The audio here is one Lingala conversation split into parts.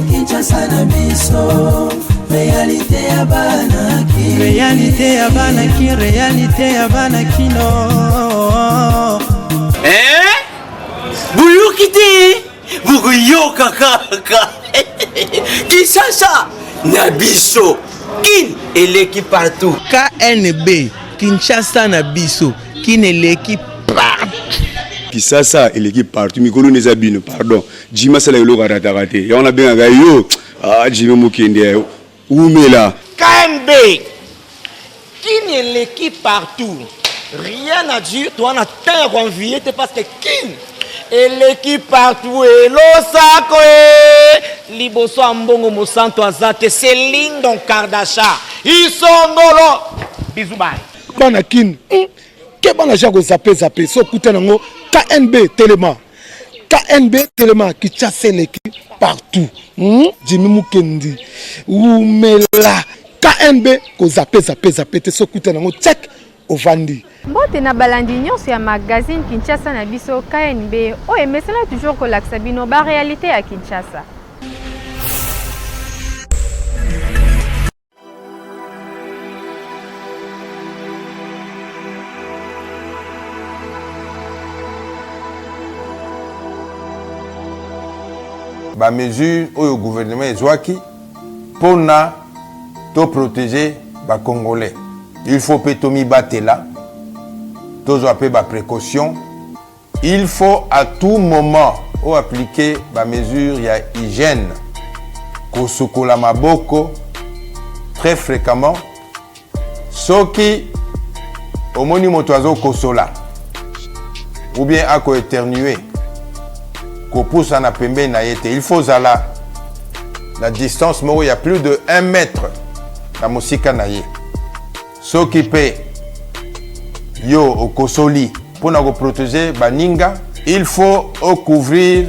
Kinshasa na biso réalité ya banaki réalité ya banaki réalité ya banaki no buyukite bukuyoka kaka Kinshasa na biso kin eleki partout KNB Kinshasa na biso kin eleki partout Kinshasa eleki partout mikolo neza bino pardon Jima sala yolo karatakate ya on a bien yo Jima mukende umela KNB kin eleki partout rien à dire toi na terre envié parce que kin eleki partout et losako liboso ambongo mosanto azate Céline Don Kardasha isongolo bisous bye bana kin ke bana jako zape so kuta nango KNB Telema qui chasse l'équipe partout Jimmy Mukendi umela KNB ko zape te so kuta nango check ovandi Mbote na balandi nyonso ya magazine Kinshasa na biso KNB oyo emesana toujours kolakisa bino ba réalité ya Kinshasa. Ba mesure au gouvernement ezwaki pona to protéger ba Congolais. Il faut petomi batela. Tous appelés par précaution. Il faut à tout moment appliquer la mesure y a hygiène. Kosukola maboko très fréquemment. Soki omoni motoazo kosola ou bien ako éternuer. Ko pousse na pembe na yete. Il faut zala la distance mais il y a plus de 1 mètre na mosika na ye. Soki pe yo okosoli pour nous protéger baninga, il faut couvrir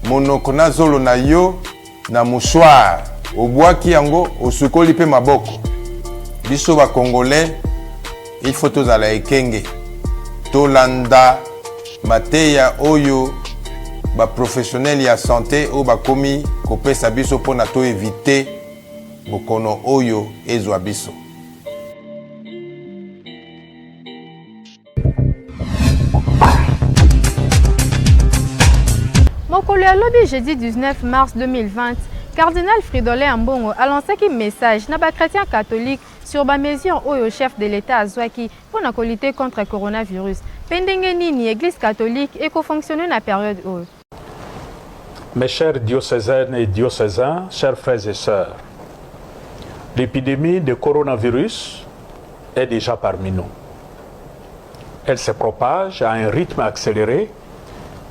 monoko na zolo na yo na mouchoir au bois ki yango osukoli pe maboko biso ba congolais il faut tous ala ekenge tolanda mateya oyo ba professionnel ya santé o ba komi kopesa biso pona to éviter bokono oyo ezwa biso. Mokolo ya lobi jeudi 19 mars 2020, Cardinal Fridolin Ambongo a lancé un message na ba chrétien catholique sur ba mesure oyo chef de l'État azwaki pour na lutter contre le coronavirus. Pendenge nini église catholique et fonctionner na période oyo. Mes chers diocésaines et diocésains, chers frères et sœurs, l'épidémie de coronavirus est déjà parmi nous. Elle se propage à un rythme accéléré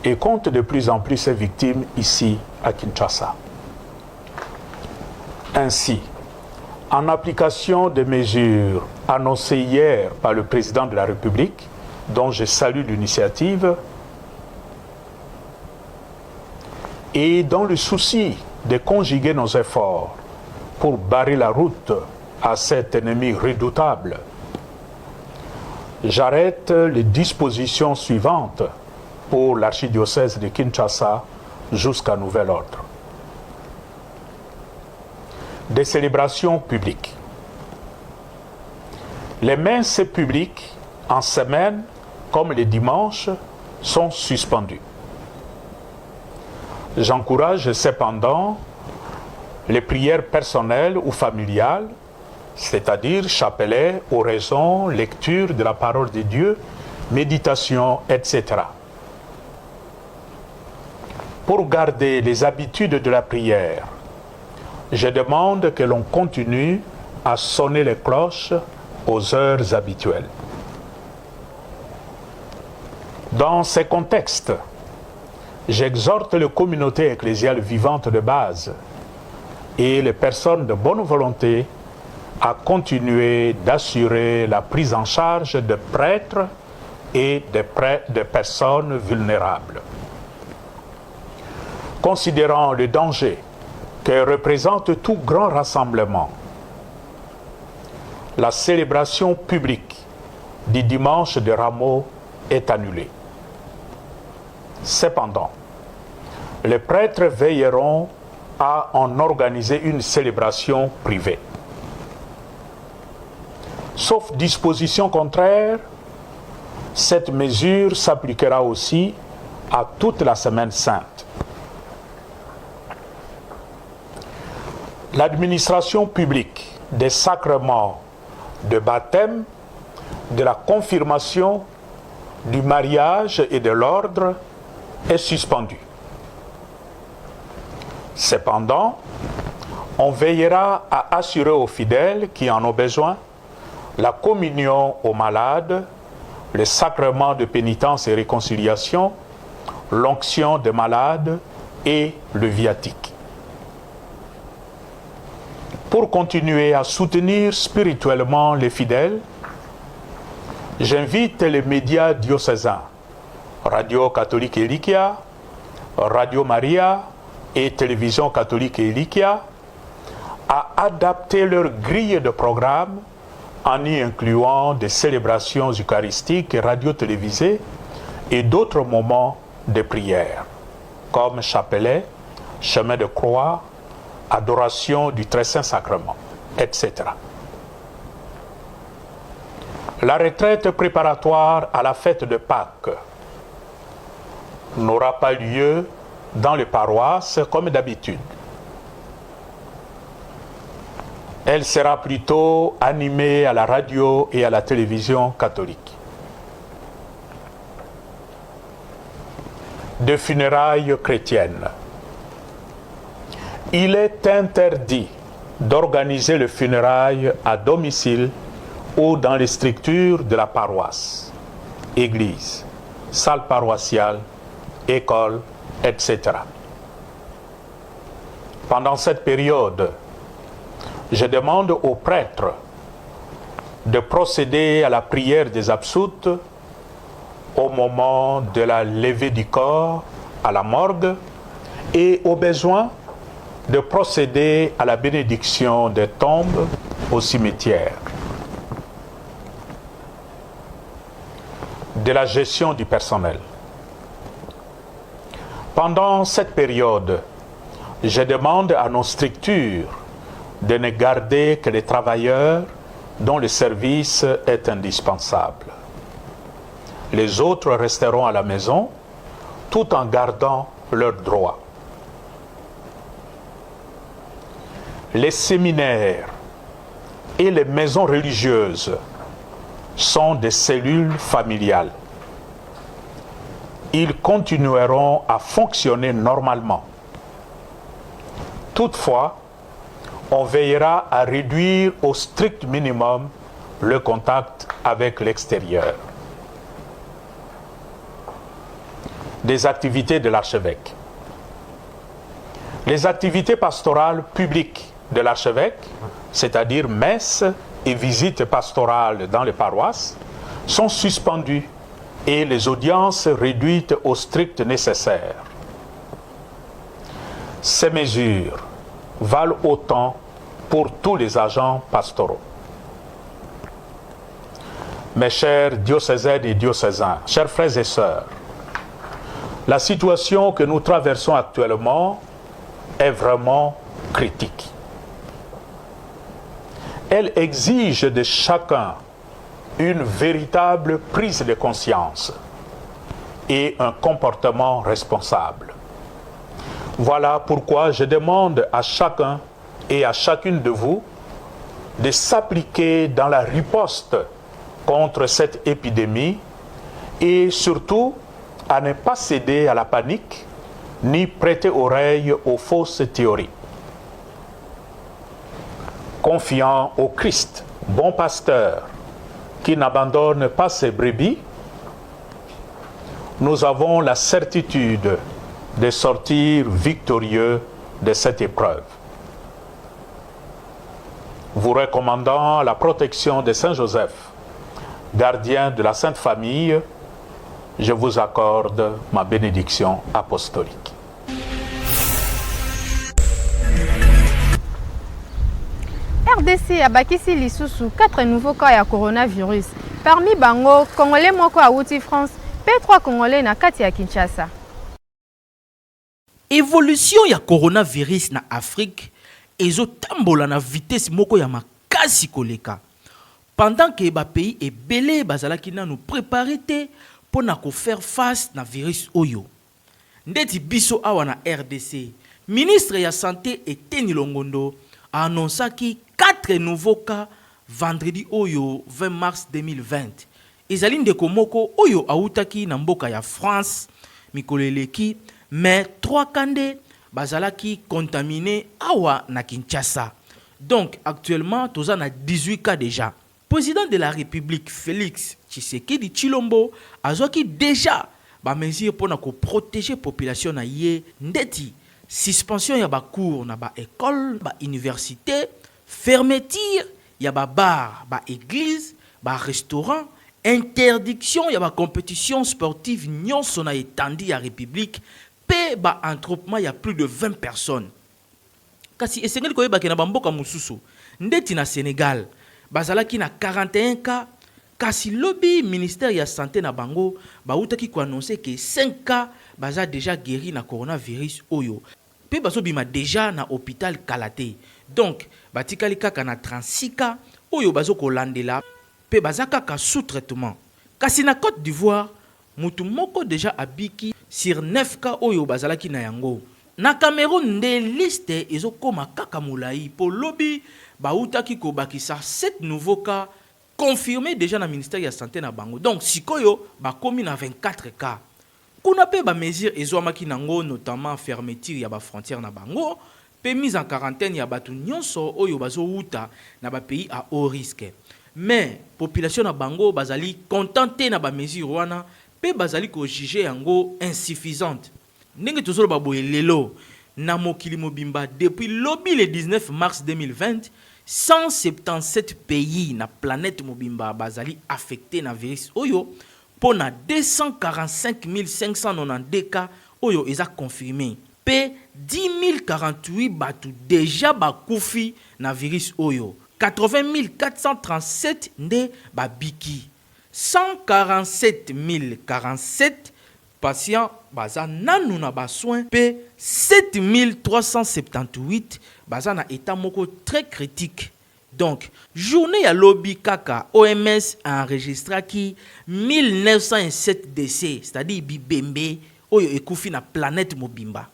et compte de plus en plus ses victimes ici à Kinshasa. Ainsi, en application des mesures annoncées hier par le président de la République, dont je salue l'initiative, et dans le souci de conjuguer nos efforts pour barrer la route à cet ennemi redoutable, j'arrête les dispositions suivantes pour l'archidiocèse de Kinshasa jusqu'à nouvel ordre. Des célébrations publiques. Les messes publiques en semaine comme les dimanches sont suspendues. J'encourage cependant les prières personnelles ou familiales, c'est-à-dire chapelet, oraison, lecture de la parole de Dieu, méditation, etc. Pour garder les habitudes de la prière, je demande que l'on continue à sonner les cloches aux heures habituelles. Dans ces contextes, j'exhorte les communautés ecclésiales vivantes de base et les personnes de bonne volonté à continuer d'assurer la prise en charge de prêtres et de personnes vulnérables. Considérant le danger que représente tout grand rassemblement, la célébration publique du dimanche de Rameau est annulée. Cependant, les prêtres veilleront à en organiser une célébration privée. Sauf disposition contraire, cette mesure s'appliquera aussi à toute la semaine sainte. L'administration publique des sacrements de baptême, de la confirmation, du mariage et de l'ordre est suspendue. Cependant, on veillera à assurer aux fidèles qui en ont besoin la communion aux malades, le sacrement de pénitence et réconciliation, l'onction des malades et le viatique. Pour continuer à soutenir spirituellement les fidèles, j'invite les médias diocésains, Radio Catholique Elikia, Radio Maria et Télévision Catholique Elikia, à adapter leur grille de programme en y incluant des célébrations eucharistiques et radio-télévisées et d'autres moments de prière, comme chapelet, chemin de croix, adoration du Très Saint Sacrement, etc. La retraite préparatoire à la fête de Pâques n'aura pas lieu dans les paroisses comme d'habitude. Elle sera plutôt animée à la radio et à la télévision catholique. De funérailles chrétiennes. Il est interdit d'organiser le funérailles à domicile ou dans les structures de la paroisse, église, salle paroissiale, école, etc. Pendant cette période, je demande aux prêtres de procéder à la prière des absoutes au moment de la levée du corps à la morgue et au besoin de procéder à la bénédiction des tombes au cimetière. De la gestion du personnel. Pendant cette période, je demande à nos structures de ne garder que les travailleurs dont le service est indispensable. Les autres resteront à la maison tout en gardant leurs droits. Les séminaires et les maisons religieuses sont des cellules familiales. Ils continueront à fonctionner normalement. Toutefois, on veillera à réduire au strict minimum le contact avec l'extérieur. Des activités de l'archevêque. Les activités pastorales publiques de l'archevêque, c'est-à-dire messes et visites pastorales dans les paroisses, sont suspendues et les audiences réduites au strict nécessaire. Ces mesures valent autant pour tous les agents pastoraux. Mes chers diocésaines et diocésains, chers frères et sœurs, la situation que nous traversons actuellement est vraiment critique. Elle exige de chacun une véritable prise de conscience et un comportement responsable. Voilà pourquoi je demande à chacun et à chacune de vous de s'appliquer dans la riposte contre cette épidémie et surtout à ne pas céder à la panique ni prêter oreille aux fausses théories. Confiant au Christ, bon pasteur, qui n'abandonne pas ses brebis, nous avons la certitude de sortir victorieux de cette épreuve. Vous recommandant la protection de Saint Joseph, gardien de la Sainte Famille, je vous accorde ma bénédiction apostolique. RDC a bakisi lisusu 4 nouveaux cas de coronavirus. Parmi bango, Congolais moko awuti France, P3 Congolais na kati ya Kinshasa. Évolution ya coronavirus na Afrique ezotambola na vitesse moko ya makasi koleka. Pendant que ba pays ebele bazalaki nanu préparé te pour na ko faire face na virus oyo. Ndeti biso awa na RDC, ministre ya santé Eteni Longondo a annoncé 4 nouveaux cas vendredi oyo 20 mars 2020. Ezali ndeko moko oyo autaki na mboka ya France mikoleleki, mais 3 kande bazalaki contaminé awa na Kinshasa. Donc actuellement toza na 18 cas déjà. Président de la République Félix Tshisekedi Tshilombo azwaki déjà ba mesure pour na ko protéger population na ye ndeti suspension ya ba cours na ba école, ba université, fermeture ya ba bar, ba église, ba restaurant, interdiction ya ba compétition sportive nyonso na étendue ya République, pe ba entroupement ya plus de 20 personnes. Kasi esengeli koyeba ke na bamboka mususu ndeti na Sénégal bazalaki na 41 cas, kasi lobby ministère ya santé na bango bautaki ko annoncer que 5 cas baza déjà guéri na coronavirus oyo. Pe bazo bima déjà na hôpital Kalaté. Donc batikali kaka na 36 cas oyo bazo ko landela pe baza kaka sous traitement. Kasi na Côte d'Ivoire mutu moko déjà abiki sur 9 cas oyo bazalaki na yango. Na Cameroun nde liste ezokoma kaka mulai po lobby bautaki ko bakisa 7 nouveaux cas confirmés déjà na ministère ya santé na bango. Donc sikoyo bakomi na 24 cas. Kuna pe ba mesure ezwamaki nango notamment fermeture ya ba frontière na bango, pe mise en quarantaine ya batu nyonso oyo bazo uta na ba pays à haut risque. Mais population na bango bazali contenté na ba mesure wana pe bazali ko juger yango insuffisante. Ndenge tozolo baboye lelo na mokili mobimba depuis lobby le 19 mars 2020, 177 pays na planète mobimba bazali affecté na virus oyo pour na 245 592 cas oyo eza confirmé. Pe 10 048 batu déjà bakufi na virus oyo. 80 437 nde babiki. 147 047 patients baza nanu na ba soin pe 7378 baza na état moko très critique. Donc journée ya lobby kaka OMS a enregistré qui 1907 décès, c'est-à-dire bibembe oyo ekufi na planète mobimba.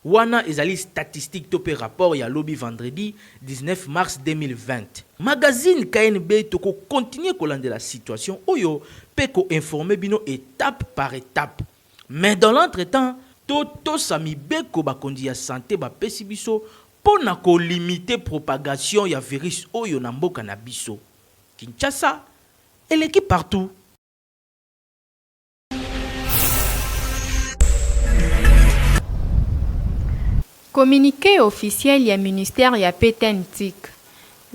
Wana ezali statistique topé rapport ya lobby vendredi 19 mars 2020. Magazine KNB toko continuer kolande la situation oyo pe ko informer bino étape par étape. Mais dans l'entretemps, toto sami beko bakondi ya santé ba pesi biso pour na ko limiter propagation ya virus oyo na mboka na biso. Kinshasa, elle est partout. Communiqué officiel ya ministère ya PTNTIC.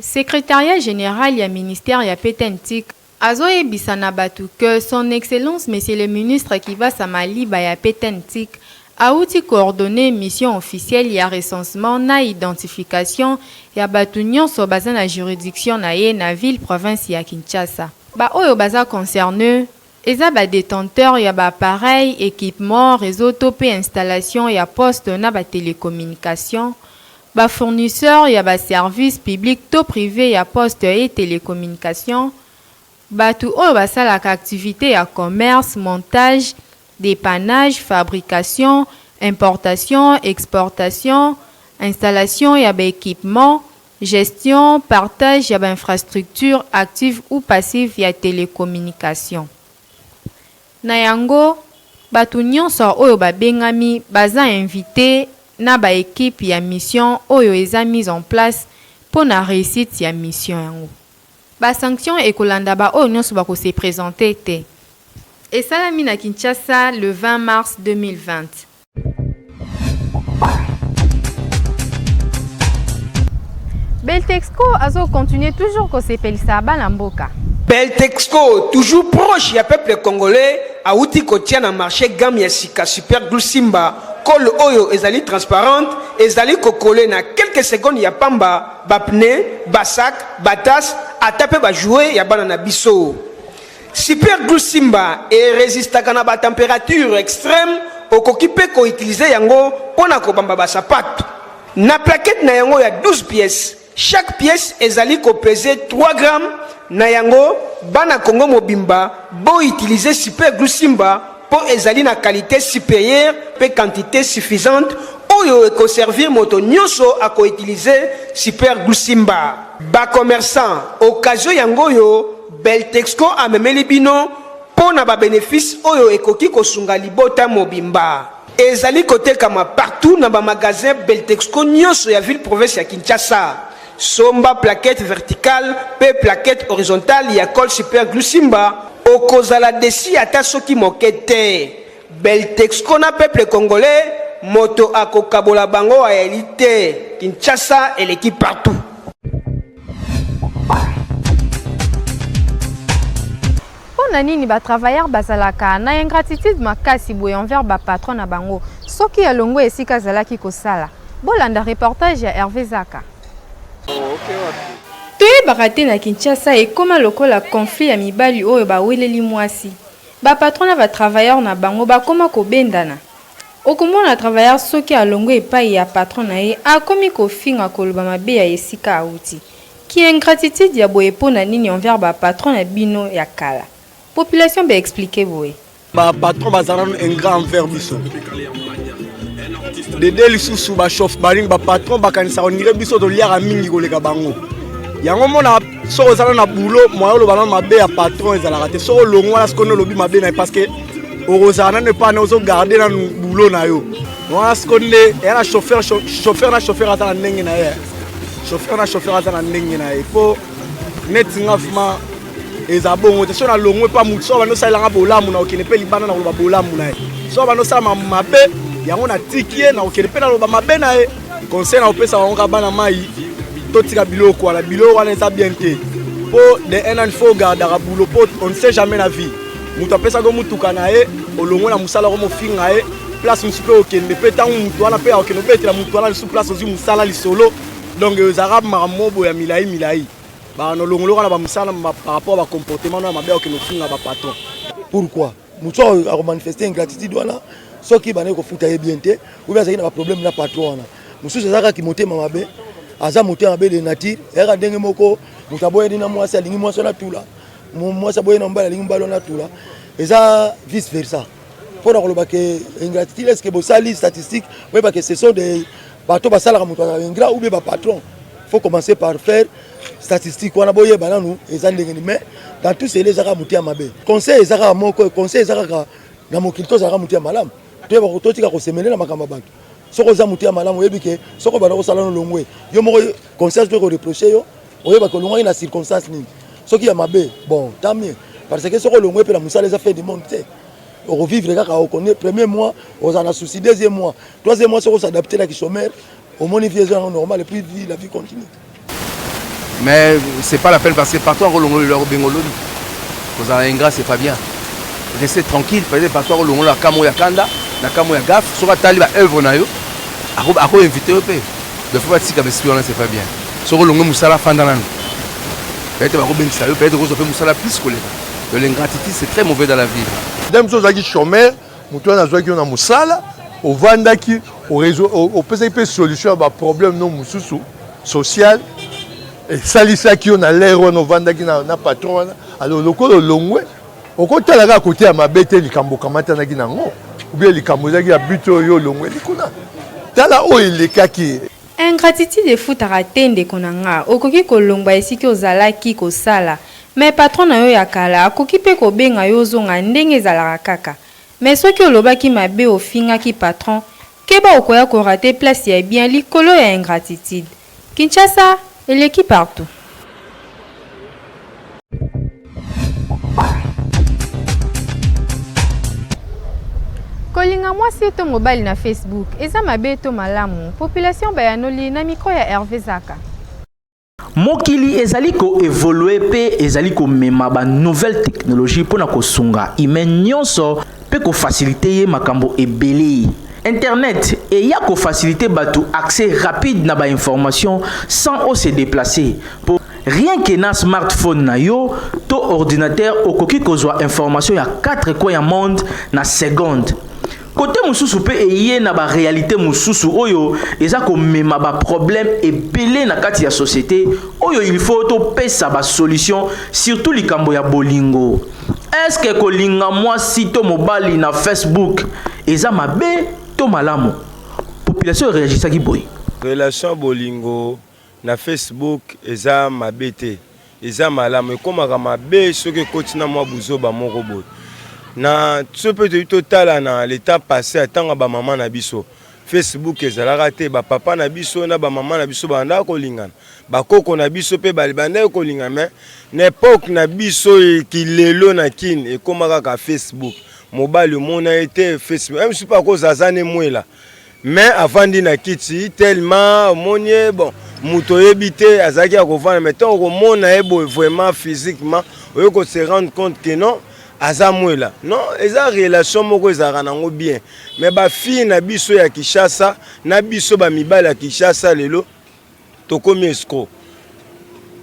Secrétariat général ya ministère ya PTNTIC Azoye Bissana Batu que son excellence monsieur le ministre qui va Samali ya PTNTIC a outil coordonné mission officielle ya recensement na identification ya batu nyonso baza na juridiction na ye na ville province ya Kinshasa. Ba oyo baza concerné eza ba détenteur ya ba appareil, équipement, réseau topé installation ya poste na ba télécommunication, ba fournisseur ya ba service public to privé ya poste et télécommunication, batu oyo basalaka activité ya commerce, montage, dépannage, fabrication, importation, exportation, installation ya ba équipement, gestion, partage ya ba infrastructure active ou passive ya télécommunication. Na yango batu nyonso oyo babengami baza invité na ba équipe ya mission oyo eza mise en place pour na réussite ya mission yango. Ba sanction ekolanda ba oyo nyonso bako se présenter te. Et salami na Kinshasa le 20 mars 2020. Beltexco azo continuer toujours ko sepelisa bana mboka. Beltexco toujours proche ya peuple congolais a outi ko tia na marché gamme ya sika super glue simba kol oyo ezali transparente ezali ko coller na quelques secondes ya pamba ba pneu ba sac ba tasse atape ba jouer ya bana na biso. Super glue Simba et résistaka na ba température extrême okoki pe ko utiliser yango pona ko bamba ba sapato. Na plaquette na yango ya 12 pièces. Chaque pièce ezali ko peser 3 grammes na yango bana Congo mobimba bo utiliser Super glue Simba po ezali na qualité supérieure pe quantité suffisante oyo eko servir moto nyonso ako utiliser Super glue Simba. Ba commerçant occasion yango yo Beltexco a memeli bino pona ba bénéfice oyo ekoki kosunga libota mobimba. Ezali kote kama partout na ba magasin Beltexco nyonso ya ville province ya Kinshasa. Somba plaquette verticale pe plaquette horizontale ya col Super glue Simba okozala desi ata soki mokete. Beltexco na peuple congolais moto akokabola bango a elite. Kinshasa et l'équipe partout. Nini ba travailleur bazalaka na ingratitude makasi boye envers ba patron na bango soki alongo esika zalaki kosala bolanda reportage ya Hervé Zaka. Toyebaka te na Kinshasa ekoma lokola conflit ya mibali oyo baweleli mwasi ba patron na ba travailleur na bango bakoma kobendana okomona travailleur soki alongo epai ya patron na ye akomi kofinga koloba mabe ya esika auti ki ingratitude ya boye pona nini envers ba patron na bino ya kala. Population be expliquer boy. Ba patron bazana un grand envers biso. De delisusu ba chauffeur baring ba patron bakanisa onire biso to liara mingi koleka bango. Yango mona so ozala na boulot moyo lo bana mabe ya patron ezala raté. So longo la skono lobi mabe na parce que orozana ne pas nous garder dans boulot na yo. Wana skonde era chauffeur ata na ndenge na ye. Chauffeur ata na ndenge na ye. Faut net ngafma ezabongo te so na longwe pa mutu so bano salanga bolamu na okene pe libana na loba bolamu na ye so bano sama mabe yango na tikie na okene pe na loba mabe na ye conseil na opesa bango ka bana mai totika biloko ala biloko wana eza bien te po de un an faut garder la boulot po on ne sait jamais la vie mutu apesa go mutuka na ye olongwe na musala ko mofinga ye place musu pe okende pe tangu mutu wana pe okene betela mutu wana su place ozi musala lisolo donc ezarab maramobo ya milai ba no longolo kana ba musala par rapport à comportement na mabe okeno finga ba patron. Pourquoi mutu a manifester ingratitude wana soki bana ko futa ye bien te ou bien ça na problème na patron wana musu zaka ki monter mabe aza monter mabe de nature era ndenge moko mutu aboye dina mwasi alingi mwasi na tula mwasi aboye na mbala alingi mbalo na tula eza vice versa pour koloba ke ingratitude est-ce que bo sali statistique oui parce que ce sont des bateaux basala ka mutu ingrat ou bien ba patron. Faut commencer par faire statistiques. On a boyé bananu et zandengeni mais dans tous ces les zaka mutia mabe. Conseil zaka moko conseil zaka na mokilto zaka mutia malam. Tu vas kototika ko semene na makamba bantu. Soko za mutia malam oyebi ke soko bana ko sala no longwe. Yo moko conseil to ko reprocher yo. Oyeba ko longwe na circonstance ni. Soki ya mabe bon tant mieux parce que soko longwe pe la musala les affaires du monde te. On revivre les gars on connaît premier mois, on en a souci deuxième mois, troisième mois soko s'adapter la qui chômeur. Au moins, normal, et puis la vie continue. Mais c'est pas la peine parce que partout en Rolongo, leur bengoloni. Vous avez un gras, c'est pas bien. Restez tranquille, parce que partout en Rolongo, la camo ya kanda, la camo ya gaffe, sur la tali, œuvre na yo, à inviter au pays. De fois, c'est pas bien. Sur Rolongo, Moussala, Fandanan. Peut-être que vous avez Moussala plus que de l'ingratitude, c'est très mauvais dans la vie. Dame chose qui chômeur, Moutoua n'a joué qu'on Moussala. Au Vandaki, au réseau, au PCP solution à problème non mususu social et salisa qui on a l'air on Vandaki na patron alors le col longwe au côté là à côté à ma bête les cambo kamata na ginango ou bien les camozaki à buto yo longwe likuna tala o il les kaki ingratitude de foot aratende konanga okoki kolongba esiki ozalaki kosala mais patron na yo ya kala akoki pe ko benga yo zonga ndenge ezalaka kaka. Mais ce que l'obaki m'a bé au finga qui patron, keba okoya ko raté place ya bien likolo ya ingratitude. Kinshasa, et l'équipe partout. Kolinga moi c'est to mobile na Facebook, eza mabe to malamu. Population bayanoli na micro ya Hervé Zaka. Mokili ezali ko évoluer pe ezali ko mema ba nouvelle technologie pona ko sunga imen nyonso pe ko faciliter makambo ebele. Internet et ya ko faciliter batu accès rapide na ba information sans se déplacer. Pour rien que na smartphone na yo to ordinateur okoki kozwa information ya 4 coins ya monde na seconde. Côté mususu pe eye na ba réalité mususu oyo eza ko mema ba problème ebele na kati ya société oyo il faut to pesa ba solution surtout likambo ya bolingo. Est-ce que kolinga mwasi to mobali na Facebook eza mabe to malamu? Population réagissa ki boy. Relation bolingo na Facebook eza mabe te. Eza malamu ekomaka mabe soki kotina mwa buzoba moko boy. Na tsope te total na l'état passé atanga ba maman na biso Facebook ezalaka te ba papa na biso na ba maman na biso banda ko lingana ba koko na biso pe ba banda ko lingana mais n'époque na biso ki lelo na kin e komaka ka Facebook mobile mona été Facebook même si pas cause azane mwela mais avant dina kiti tellement monye bon muto ebité azaki akovana mais tant ko mona ebo vraiment physiquement on ko se rendre compte que non azamwela non eza relation moko ezaka nango bien mais ba fille na biso ya Kinshasa na biso ba mibala ya Kinshasa lelo tokomi escroc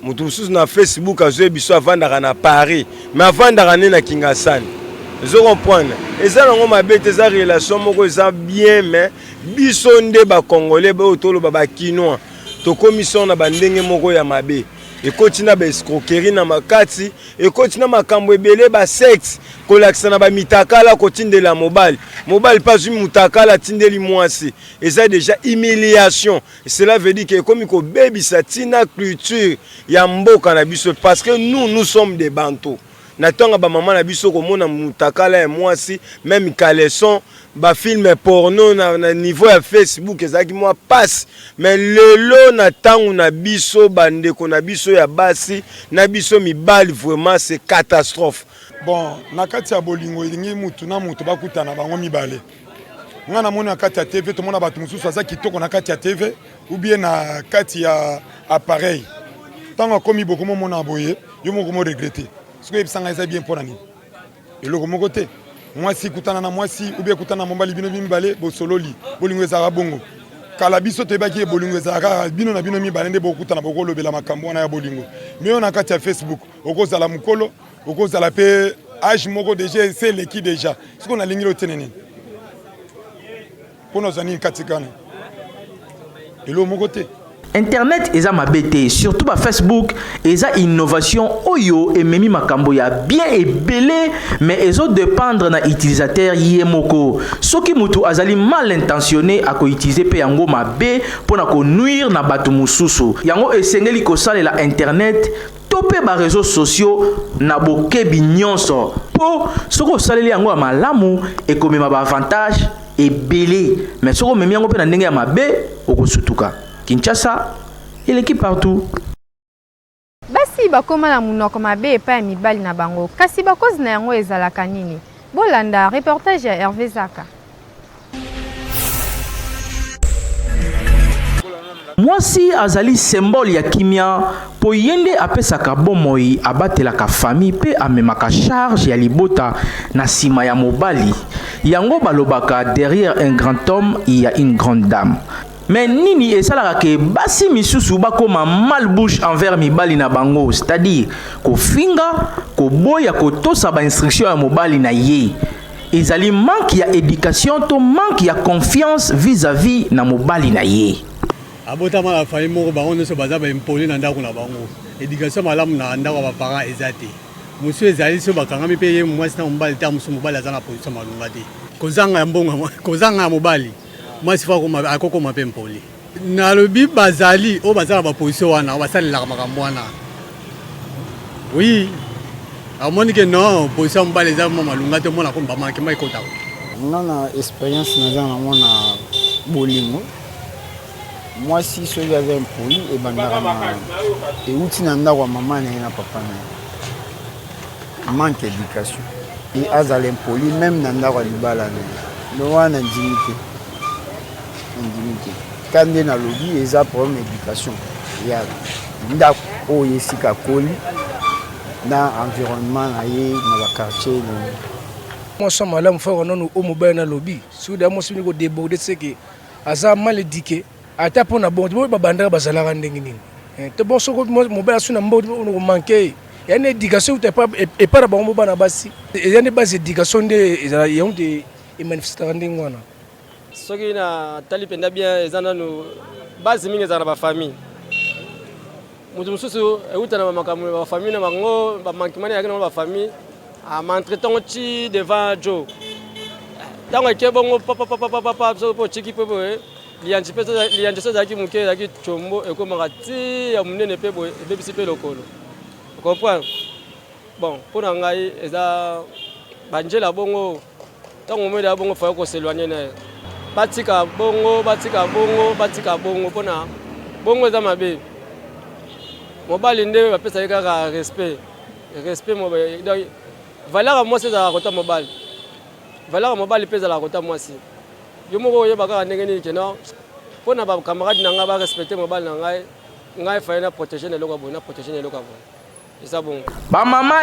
mutu mususu na Facebook azo biso avandaka na Paris mais avandaka na Kingasani zo comprendre eza nango mabete eza relation moko eza bien mais biso nde ba congolais ba otolo ba kinois tokomi sona ba ndenge moko ya mabe et continue ba escroquerie na makati et continue makambo ebele ba sexe kolakisa na ba mitakala kotindela mobile pas une mutakala tindeli mwasi et ça déjà humiliation et cela veut dire que comme ko baby satina culture ya mboka na biso parce que nous sommes des bantos natanga ba maman na biso ko mona mutakala ya mwasi même caleçon ba film porno na niveau ya Facebook ezaki moi passe mais lelo na tangu na biso bandeko na biso ya basi na biso mibali vraiment c'est catastrophe. Bon na kati ya bolingo ilingi mutu na mutu bakutana bango mibale ngana mona kati ya TV to mona batu mususu aza kitoko na kati ya TV ou bien na kati ya appareil tango komi boko mona boye yo moko mo regretter ce que ebisanga eza bien pona ni eloko moko te mwasi kutana na mwasi ou bien kutana mobali bino mibale bo sololi bolingo ezaka bongo kala biso te baki bolingo ezaka bino na bino mibale nde bokutana bokolobela makambo na ya bolingo mais on a kati ya Facebook okozala mukolo okozala pe âge moko déjà c'est l'équipe déjà ce qu'on a lingi lo tenene pour nos amis kati kana elo moko te. Internet eza mabete surtout ba Facebook eza innovation oyo ememi makambo ya bien ebele mais ezo dépendre na utilisateur yemoko soki mutu azali mal intentionné ako utiliser pe yango mabe pona ko nuire na batu mususu yango esengeli ko salela internet topé ba réseaux sociaux na bokebi nyonso po soko saleli yango malamu ekomema ba avantage ebele mais soko memi yango pe na ndenge ya mabe okosutuka. Kinshasa, il est qui partout. Basi bakoma na munoko mabe epa ya mibali na bango kasi bakozi na yango ezalaka nini? Bolanda reportage ya Hervé Zaka. Mwasi azali symbole ya kimia po yende apesaka bomoi abatelaka famille pe amemaka charge ya libota na sima ya mobali. Yango balobaka derrière un grand homme il y a une grande dame. Mais nini esalaka ke basi misusu bakoma malbouche envers mibali na bango, c'est-à-dire ko finga ko boya ko tosa ba instruction ya mobali na ye. Ezali manque ya éducation to manque ya confiance vis-à-vis na mobali na ye. Abotama la famille moko bango nyonso baza ba impoli na ndako na bango. Éducation malamu na ndako ba parents ezate. Monsieur ezali so bakangami pe ye mwasi na mobali ta musu mobali aza na position malunga te. Kozanga ya mbongo, kozanga ya mobali. Moi si faut ma akoko ma pempoli na lobi bazali o bazala ba position wana basalelaka makambo wana oui amoni que non position mbala eza malunga te mona ko mbama ke mai kota na expérience na na mona bolingo moi si celui avait un poli et bandara et outi na ndako maman na papa na manque d'éducation et azal impoli même na ndako libala no wana ndimite quand on a lobby, il y a un problème d'éducation. Il y a un koli dans l'environnement, dans le quartier. Moi, je suis malade, je suis mobile dans le lobby. Si vous avez déborder, c'est que ça mal éduqué. À ta point, bon, tu vas bandera bazala randengini. te bon soko mobile asu na mbo on manquer ya une éducation te pas et pas ba mo bana basi ya ne base éducation de ya on de manifestation ngwana soki na tali penda bien ezana no base mingi ezana ba famille mutu mususu euta na makambo ba famille na bango ba mankimani ya ba famille a m'entretant ti devant Joe tango ke bongo papa so po chiki po lianji so zaki muke zaki chombo ekomaka ti ya munene pe boye ebebisi pe lokolo comprendre bon pona ngai eza banjela bongo tango mwede ya bongo fa ko s'éloigner na batika bongo pona bongo eza mabe mobali nde bapesa kaka respect mo donc valeur moi c'est à côté mobile valeur mobile pesa la côté moi si yo moko yo baka ndenge ni keno pona ba camarade nanga ba respecter mobile ngai fa na protéger na lokabo et ça bon ba mama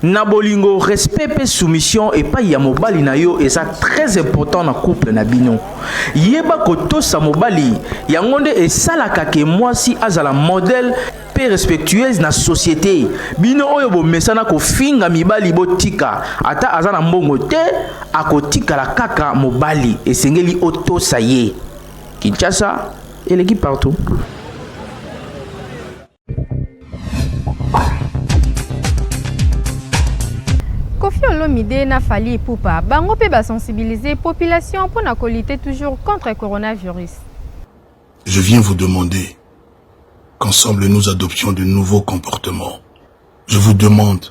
na bolingo respect pe soumission et pas ya mobali na yo et ça très important na couple na bino yeba ko to sa mobali yango nde esalaka ke mwasi azala modèle pe respectueuse na société bino oyo bo mesana ko finga mibali botika ata azana mbongo te akotika la kaka mobali esengeli oto saye Kinshasa et l'équipe partout. Kofi Olomide na Fally Ipupa bango pe ba sensibiliser population pour na lutter toujours contre le coronavirus. Je viens vous demander qu'ensemble nous adoptions de nouveaux comportements. Je vous demande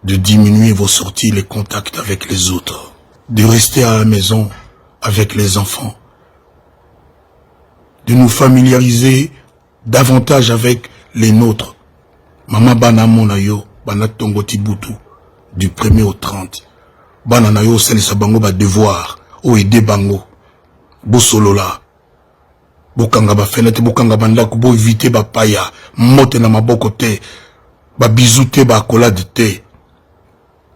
de diminuer vos sorties, les contacts avec les autres, de rester à la maison avec les enfants, de nous familiariser davantage avec les nôtres. Mama bana mona yo, bana tongo tibutu, du 1er au 30. Bana na yo selisa bango ba devoir, o aider bango. Bo solola. Bokanga ba fenêtre, bokanga bandako, bo éviter ba paya, mote na maboko te, ba bisou te, ba accolade te.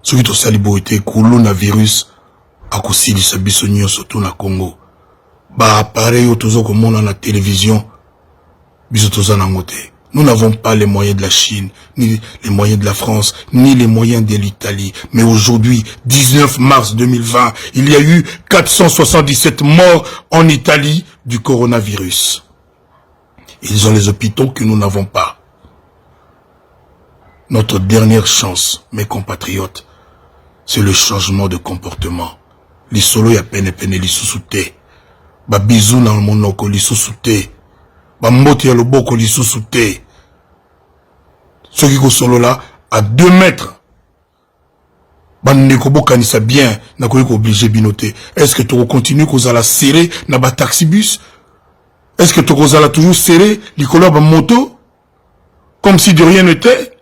Soki to sali bo ete coronavirus akosilisa biso nyonso to na Congo. Ba appareil otozo komona na télévision biso toza nango te. Nous n'avons pas les moyens de la Chine, ni les moyens de la France, ni les moyens de l'Italie. Mais aujourd'hui, 19 mars 2020, il y a eu 477 morts en Italie du coronavirus. Ils ont les hôpitaux que nous n'avons pas. Notre dernière chance, mes compatriotes, c'est le changement de comportement. Les solo ya pene li susute. Ba bisou na monoko li susute. Ba mbote ya loboko li susute. Ce qui ko solo là à 2 mètres. Ba ndeko bokanisa bien na ko obligé binoter. Est-ce que tu continues ko la serrer na ba taxi bus? Est-ce que tu la toujours serrer likolo ba moto comme si de rien n'était?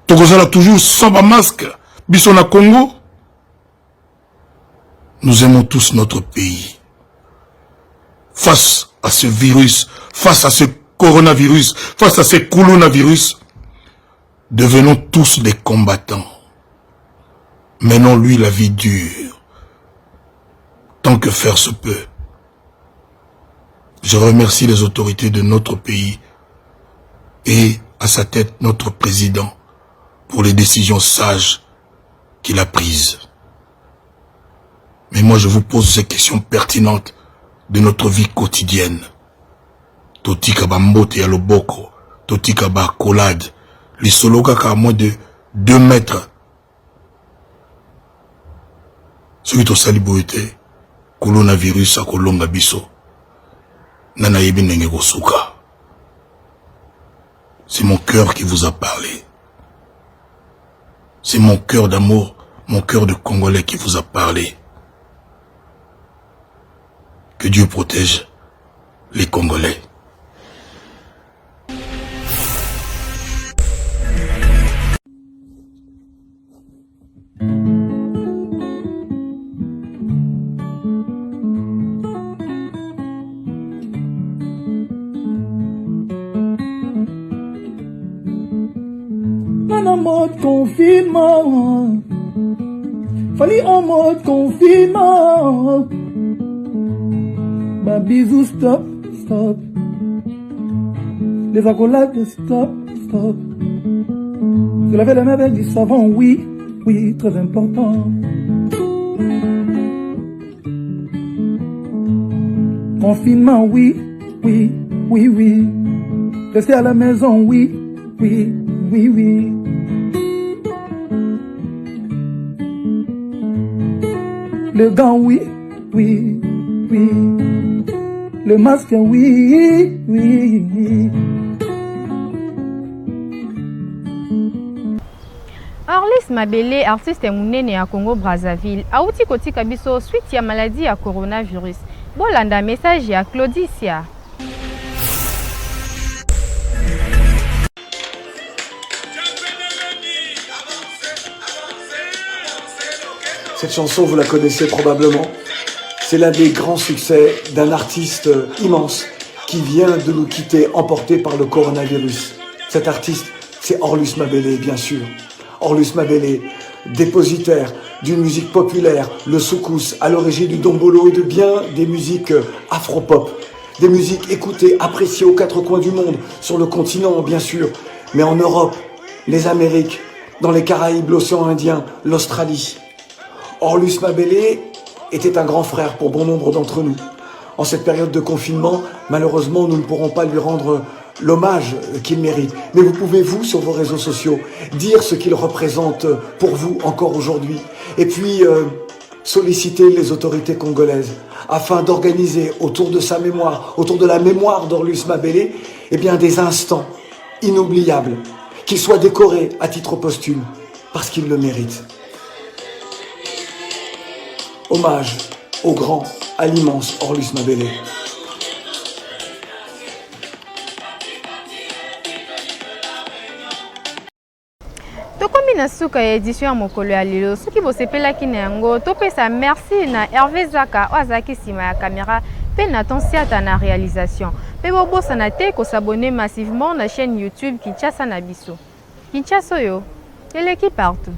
Tu la toujours sans ba masque biso na Congo? Nous aimons tous notre pays. Face à ce virus, face à ce coronavirus, face à ce coronavirus, devenons tous des combattants. Menons-lui la vie dure, tant que faire se peut. Je remercie les autorités de notre pays et à sa tête notre président pour les décisions sages qu'il a prises. Mais moi, je vous pose ces questions pertinentes de notre vie quotidienne. Totika ba mbote ya loboko, totika ba accolade, les soloka à moins de 2 mètres. Celui to saliboete, coronavirus a kolonga biso. Nana yebi nenge kosuka. C'est mon cœur qui vous a parlé. C'est mon cœur d'amour, mon cœur de Congolais qui vous a parlé. Que Dieu protège les Congolais. En mode confinement, Fally en mode confinement. Bah bisous, stop, stop. Les accolades, stop, stop. Se laver les mains avec du savon, oui, oui, très important. Confinement, oui, oui, oui, oui. Rester à la maison, oui, oui, oui, oui. Le gant, oui, oui, oui. Le masque, oui, oui. Orlis Mabele, artiste munene à Congo-Brazzaville, a outi kotika biso suite ya maladie à coronavirus. Bolanda message à Claudicia. Cette chanson, vous la connaissez probablement. C'est l'un des grands succès d'un artiste immense qui vient de nous quitter, emporté par le coronavirus. Cet artiste, c'est Orlus Mabele, bien sûr. Orlus Mabele, dépositaire d'une musique populaire, le soukous, à l'origine du dombolo et de bien des musiques afro-pop. Des musiques écoutées, appréciées aux quatre coins du monde, sur le continent, bien sûr, mais en Europe, les Amériques, dans les Caraïbes, l'océan Indien, l'Australie. Orlus Mabele était un grand frère pour bon nombre d'entre nous. En cette période de confinement, malheureusement, nous ne pourrons pas lui rendre l'hommage qu'il mérite. Mais vous pouvez, vous, sur vos réseaux sociaux, dire ce qu'il représente pour vous encore aujourd'hui. Et puis, solliciter les autorités congolaises afin d'organiser autour de sa mémoire, autour de la mémoire d'Orlus Mabele, eh bien, des instants inoubliables, qu'il soit décoré à titre posthume, parce qu'il le mérite. Hommage au grand, à l'immense Orlus Mabele. Tokomi na suka ya édition ya mokolo ya lelo soki bosepelaki na yango topesa merci na Hervé Zaka azaki sima ya caméra pe na Tonsiata na réalisation pe bobosana te s'abonner massivement na chaîne YouTube Kinshasa na biso. Kinshasa yo eleki partout.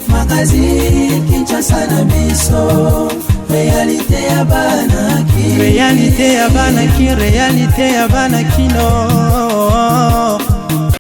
Magazine, Kinshasa na biso. Réalité ya banaki, réalité ya banaki, réalité ya banaki no.